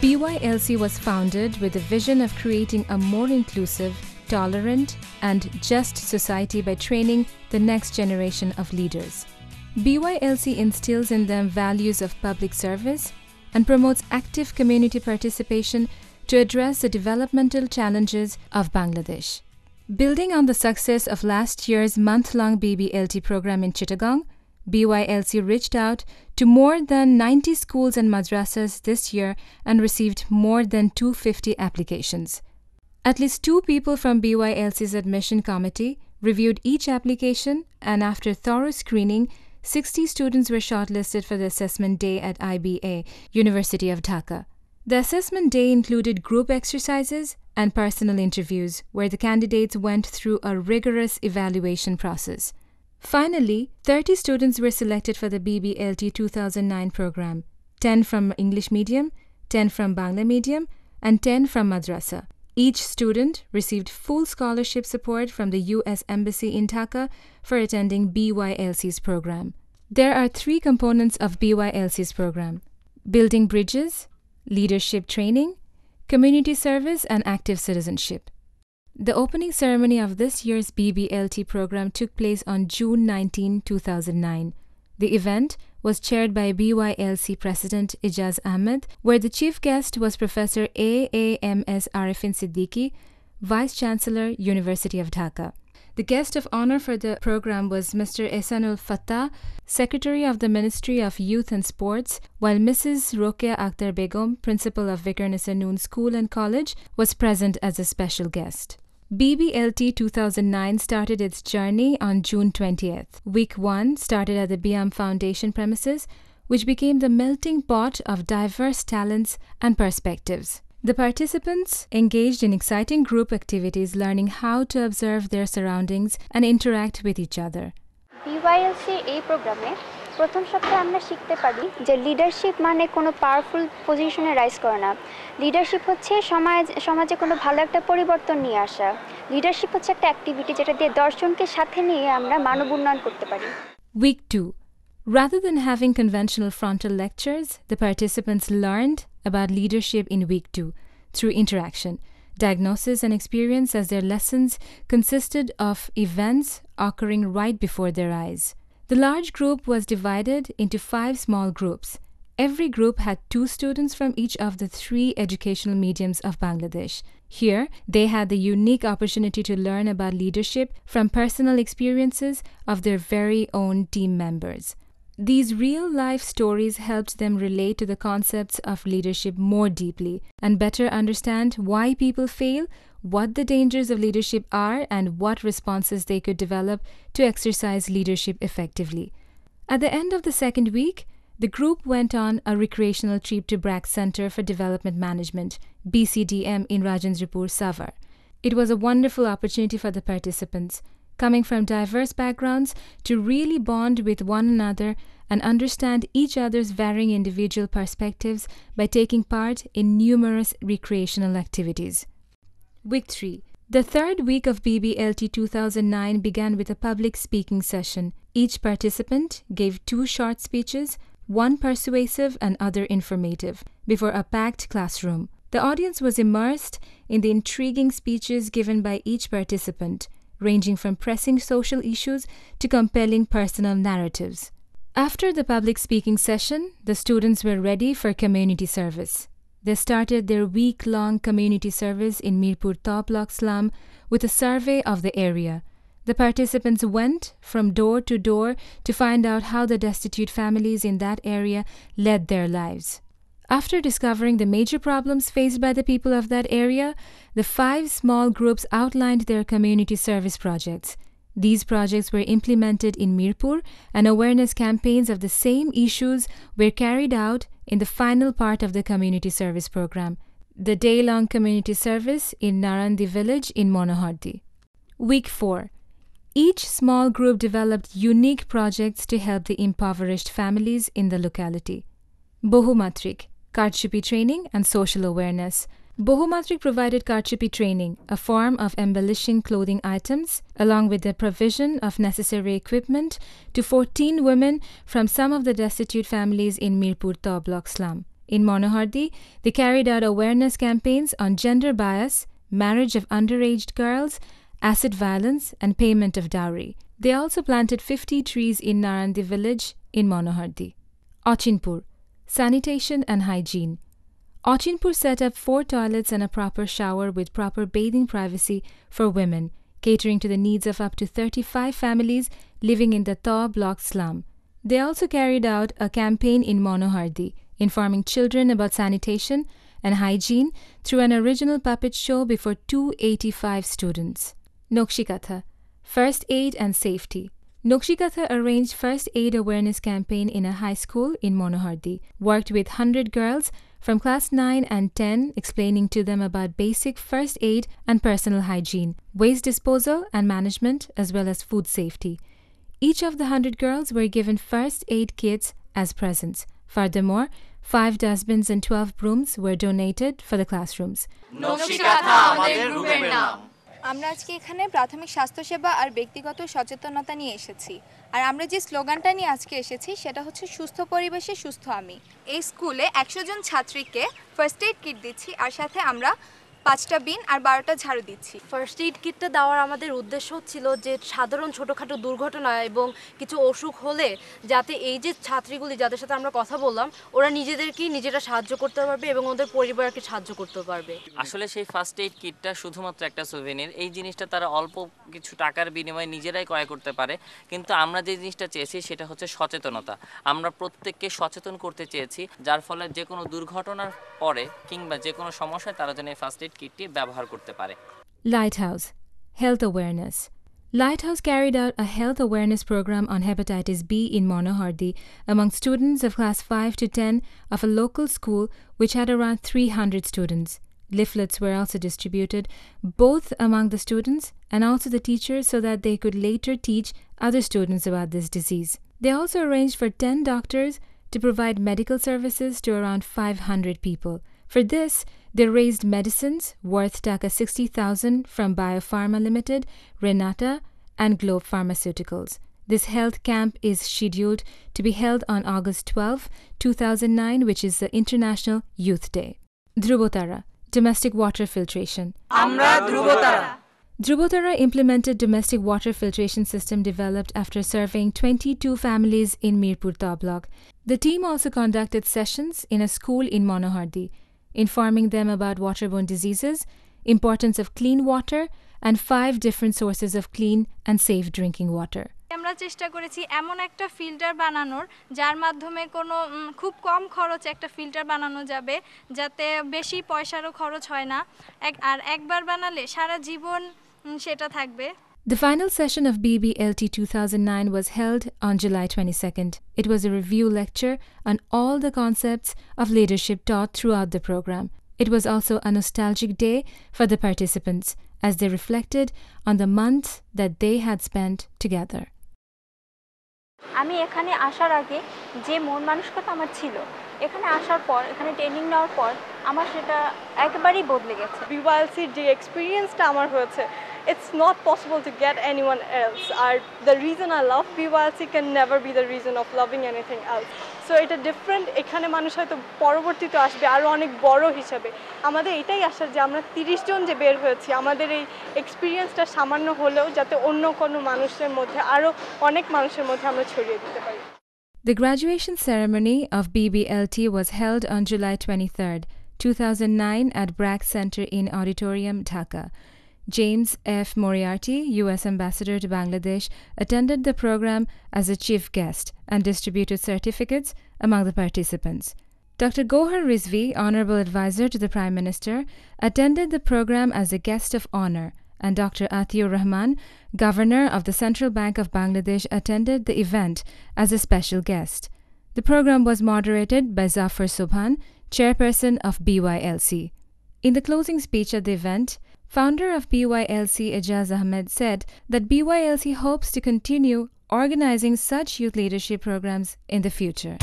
BYLC was founded with a vision of creating a more inclusive, tolerant, and just society by training the next generation of leaders. BYLC instills in them values of public service and promotes active community participation to address the developmental challenges of Bangladesh. Building on the success of last year's month-long BBLT program in Chittagong, BYLC reached out to more than 90 schools and madrasas this year and received more than 250 applications. At least 2 people from BYLC's admission committee reviewed each application, and after thorough screening, 60 students were shortlisted for the assessment day at IBA, University of Dhaka. The assessment day included group exercises and personal interviews, where the candidates went through a rigorous evaluation process. Finally, 30 students were selected for the BBLT 2009 program, 10 from English medium, 10 from Bangla medium, and 10 from madrasa. Each student received full scholarship support from the U.S. Embassy in Dhaka for attending BYLC's program. There are 3 components of BYLC's program: building bridges, leadership training, community service, and active citizenship. The opening ceremony of this year's BBLT program took place on June 19, 2009. The event was chaired by BYLC President Ijaz Ahmed, where the chief guest was Professor AAMS Arifin Siddiqui, Vice Chancellor, University of Dhaka. The guest of honor for the program was Mr. Ehsanul Fattah, Secretary of the Ministry of Youth and Sports, while Mrs. Rokeya Akhtar Begum, Principal of Vikarnisa Noon School and College, was present as a special guest. BBLT 2009 started its journey on June 20th. Week 1 started at the BIAM Foundation premises, which became the melting pot of diverse talents and perspectives. The participants engaged in exciting group activities, learning how to observe their surroundings and interact with each other. BYLC এই প্রোগ্রামে প্রথম সপ্তাহে আমরা শিখতে পারি যে leadership মানে কোনো পাওয়ারফুল পজিশনে রাইজ করা না। লিডারশিপ হচ্ছে সমাজে কোনো ভালো একটা পরিবর্তন নিয়ে আসা। লিডারশিপ হচ্ছে একটা অ্যাক্টিভিটি যেটা দিয়ে দর্শনকে সাথে নিয়ে আমরা মানব উন্নয়ন করতে পারি। Week 2. Rather than having conventional frontal lectures, the participants learned about leadership in Week 2 through interaction, diagnosis, and experience, as their lessons consisted of events occurring right before their eyes. The large group was divided into 5 small groups. Every group had 2 students from each of the 3 educational mediums of Bangladesh. Here, they had the unique opportunity to learn about leadership from personal experiences of their very own team members. These real-life stories helped them relate to the concepts of leadership more deeply and better understand why people fail, what the dangers of leadership are, and what responses they could develop to exercise leadership effectively. At the end of the second week, the group went on a recreational trip to Brack Center for Development Management, BCDM, in Rajendrapur, Savar. It was a wonderful opportunity for the participants, coming from diverse backgrounds, to really bond with one another and understand each other's varying individual perspectives by taking part in numerous recreational activities. Week 3. The third week of BBLT 2009 began with a public speaking session. Each participant gave 2 short speeches, one persuasive and other informative, before a packed classroom. The audience was immersed in the intriguing speeches given by each participant, ranging from pressing social issues to compelling personal narratives. After the public speaking session, the students were ready for community service. They started their week-long community service in Mirpur Top Block slum with a survey of the area. The participants went from door to door to find out how the destitute families in that area led their lives. After discovering the major problems faced by the people of that area, the 5 small groups outlined their community service projects. These projects were implemented in Mirpur, and awareness campaigns of the same issues were carried out in the final part of the community service program, the day-long community service in Narandi village in Monohardi. Week 4. Each small group developed unique projects to help the impoverished families in the locality. Bohumatrik, Karchupi training and social awareness. Bohumatrik provided Karchupi training, a form of embellishing clothing items, along with the provision of necessary equipment to 14 women from some of the destitute families in Mirpur Top Block slum. In Monohardi, they carried out awareness campaigns on gender bias, marriage of underage girls, acid violence, and payment of dowry. They also planted 50 trees in Narandi village in Monohardi. Ochinpur, sanitation and hygiene. Ochinpur set up 4 toilets and a proper shower with proper bathing privacy for women, catering to the needs of up to 35 families living in the Taw block slum. They also carried out a campaign in Monohardi, informing children about sanitation and hygiene through an original puppet show before 285 students. Nokshikatha, first aid and safety. Nokshikatha arranged first aid awareness campaign in a high school in Monohardi, worked with 100 girls from class 9 and 10, explaining to them about basic first aid and personal hygiene, waste disposal and management, as well as food safety. Each of the 100 girls were given first aid kits as presents. Furthermore, 5 dustbins and 12 brooms were donated for the classrooms. Nakshi Kantha আমাদের গ্রুপের নাম। আমরা আজকে এখানে প্রাথমিক স্বাস্থ্যসেবা আর ব্যক্তিগত সচেতনতা নিয়ে এসেছি। আর আমরা যে স্লোগানটা নিয়ে আজকে এসেছি সেটা হচ্ছে সুস্থ পরিবেশে সুস্থ আমি। এই স্কুলে 100 জন ছাত্রীকে ফার্স্ট এইড কিট দিচ্ছি আর সাথে আমরা 5টা বিন আর 12টা ঝাড়ু দিচ্ছি। ফার্স্ট এইড কিটটা দেওয়ার আমাদের উদ্দেশ্য ছিল যে সাধারণ ছোটোখাটো দুর্ঘটনা এবং কিছু অসুখ হলে যাতে এই যে ছাত্রীগুলি যাদের সাথে আমরা কথা বললাম ওরা নিজেরা সাহায্য করতে পারবে এবং ওদের পরিবারকে সাহায্য করতে পারবে। আসলে সেই ফার্স্ট এইড কিটটা শুধুমাত্র একটা সুভেনির, এই জিনিসটা তারা অল্প কিছু টাকার বিনিময়ে নিজেরাই ক্রয় করতে পারে, কিন্তু আমরা যে জিনিসটা চেয়েছি সেটা হচ্ছে সচেতনতা। আমরা প্রত্যেককে সচেতন করতে চেয়েছি, যার ফলে যে কোনো দুর্ঘটনার পরে কিংবা যে কোনো সমস্যায় তারা যেন এই ফার্স্ট এইড কিটটি ব্যবহার করতে পারে। Lighthouse, health awareness. Lighthouse carried out a health awareness program on hepatitis B in Monohardi among students of class 5 to 10 of a local school which had around 300 students. Leaflets were also distributed both among the students and also the teachers so that they could later teach other students about this disease. They also arranged for 10 doctors to provide medical services to around 500 people. For this, they raised medicines worth Dhaka 60,000 from Biopharma Limited, Renata, and Globe Pharmaceuticals. This health camp is scheduled to be held on August 12, 2009, which is the International Youth Day. Dhrubotara, domestic water filtration. আমরা ধ্রুবতারা। Dhrubotara implemented domestic water filtration system developed after surveying 22 families in Mirpur Taw block. The team also conducted sessions in a school in Monohardi, informing them about waterborne diseases, importance of clean water, and 5 different sources of clean and safe drinking water. আমরা চেষ্টা করেছি এমন একটা filter বানানোর যার মাধ্যমে কোনো খুব কম খরচে একটা ফিল্টার বানানো যাবে যাতে বেশি পয়সারও খরচ হয় না আর একবার বানালে সারা জীবন সেটা থাকবে। The final session of BBLT 2009 was held on July 22nd. It was a review lecture on all the concepts of leadership taught throughout the program. It was also a nostalgic day for the participants as they reflected on the months that they had spent together. আমি এখানে আসার আগে যে মন মানসিকতা আমার ছিল এখানে আসার পর এখানে ট্রেনিং নেওয়ার পর আমার সেটা একেবারেই বদলে গেছে। BYLC যে এক্সপেরিয়েন্সটা আমার হয়েছে, it's not possible to get anyone else. The reason I love BYLC can never be the reason of loving anything else. So এটা ডিফারেন্ট, এখানে মানুষ হয়তো পরবর্তীতে আসবে আরও অনেক বড় হিসাবে। আমাদের এটাই আশা যে আমরা 30 জন যে বের হয়েছি আমাদের এই এক্সপিরিয়েন্সটা সামান্য হলেও যাতে অন্য কোনো মানুষের মধ্যে আরও অনেক মানুষের মধ্যে আমরা ছড়িয়ে দিতে পারি। The graduation ceremony of BBLT was held on July 23rd, 2009 at Bragg Center in Auditorium, Dhaka. James F. Moriarty, U.S. Ambassador to Bangladesh, attended the program as a chief guest and distributed certificates among the participants. Dr. Gohar Rizvi, Honorable Advisor to the Prime Minister, attended the program as a guest of honor, and Dr. Atiur Rahman, Governor of the Central Bank of Bangladesh, attended the event as a special guest. The program was moderated by Zafar Subhan, Chairperson of BYLC. In the closing speech at the event, founder of BYLC Ejaz Ahmed said that BYLC hopes to continue organizing such youth leadership programs in the future.